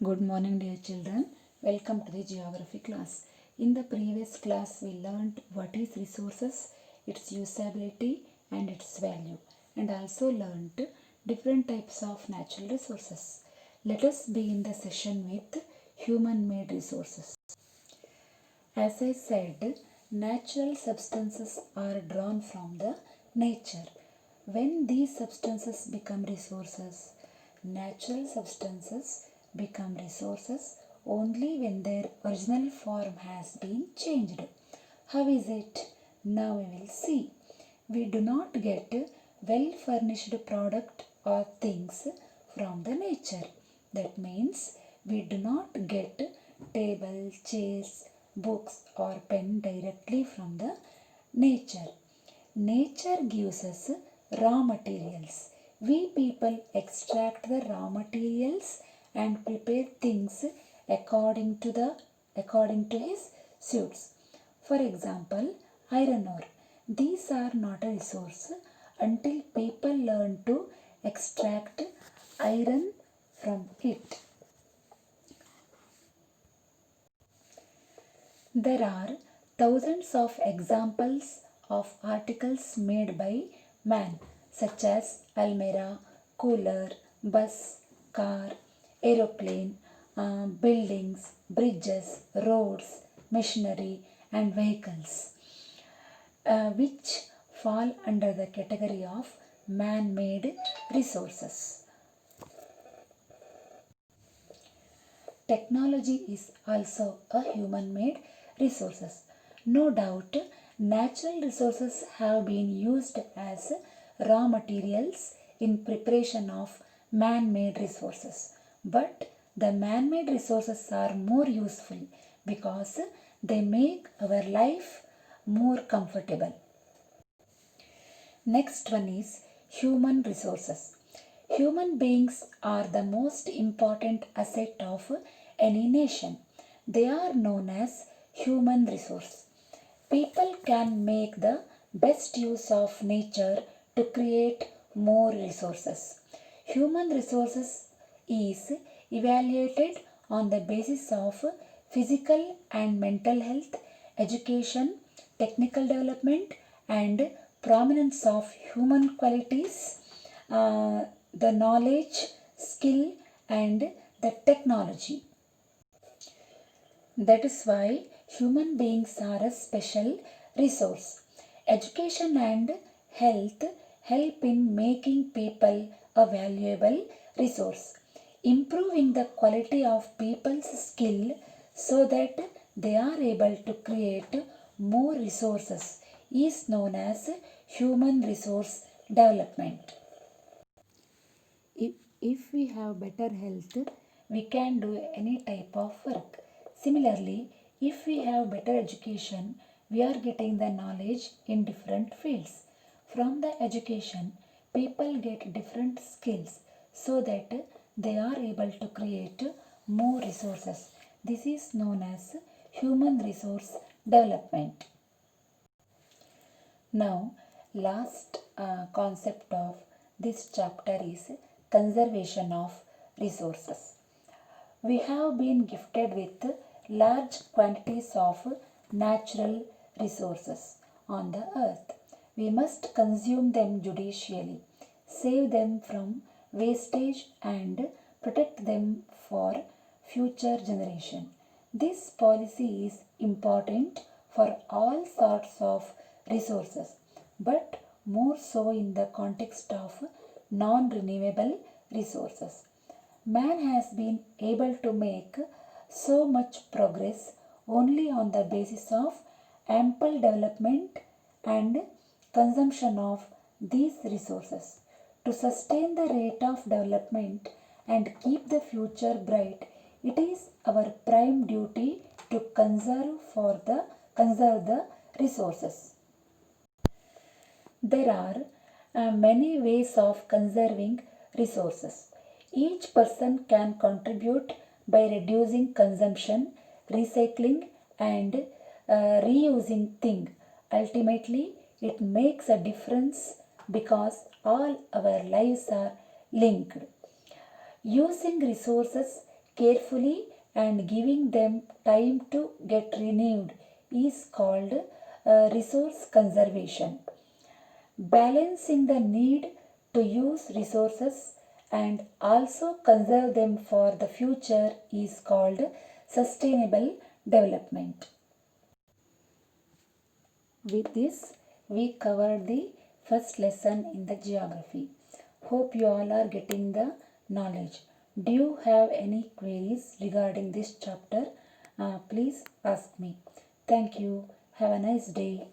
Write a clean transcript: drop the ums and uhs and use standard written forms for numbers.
Good morning, dear children. Welcome to the geography class. In the previous class, we learned what is resources, its usability and its value, and also learned different types of natural resources. Let us begin the session with human-made resources. As I said, natural substances are drawn from the nature. When these substances become resources, natural substances become resources only when their original form has been changed. How is it? Now we will see. We do not get well furnished product or things from the nature. That means we do not get table, chairs, books or pen directly from the nature. Nature gives us raw materials. We people extract the raw materials and prepare things according to his suits. For example, iron ore. These are not a resource until people learn to extract iron from it. There are thousands of examples of articles made by man, such as almirah, cooler, bus, car, aeroplane, buildings, bridges, roads, machinery, and vehicles, which fall under the category of man made resources. Technology is also a human-made resources. No doubt, natural resources have been used as raw materials in preparation of man-made resources. But the man-made resources are more useful because they make our life more comfortable. Next one is human resources. Human beings are the most important asset of any nation. They are known as human resource. People can make the best use of nature to create more resources. Human resources is evaluated on the basis of physical and mental health, education, technical development, and prominence of human qualities, the knowledge, skill, and the technology. That is why human beings are a special resource. Education and health help in making people a valuable resource, improving the quality of people's skill so that they are able to create more resources is known as human resource development. If we have better health, we can do any type of work. Similarly, if we have better education, we are getting the knowledge in different fields. From the education, people get different skills so that they are able to create more resources. This is known as human resource development. Now, last concept of this chapter is conservation of resources. We have been gifted with large quantities of natural resources on the earth. We must consume them judiciously, save them from wastage, and protect them for future generation. This policy is important for all sorts of resources, but more so in the context of non-renewable resources. Man has been able to make so much progress only on the basis of ample development and consumption of these resources. To sustain the rate of development and keep the future bright, it is our prime duty to conserve the resources. There are many ways of conserving resources. Each person can contribute by reducing consumption, recycling, and reusing things. Ultimately, it makes a difference because all our lives are linked. Using resources carefully and giving them time to get renewed is called resource conservation. Balancing the need to use resources and also conserve them for the future is called sustainable development. With this, we covered the first lesson in the geography. Hope you all are getting the knowledge. Do you have any queries regarding this chapter? Please ask me. Thank you. Have a nice day.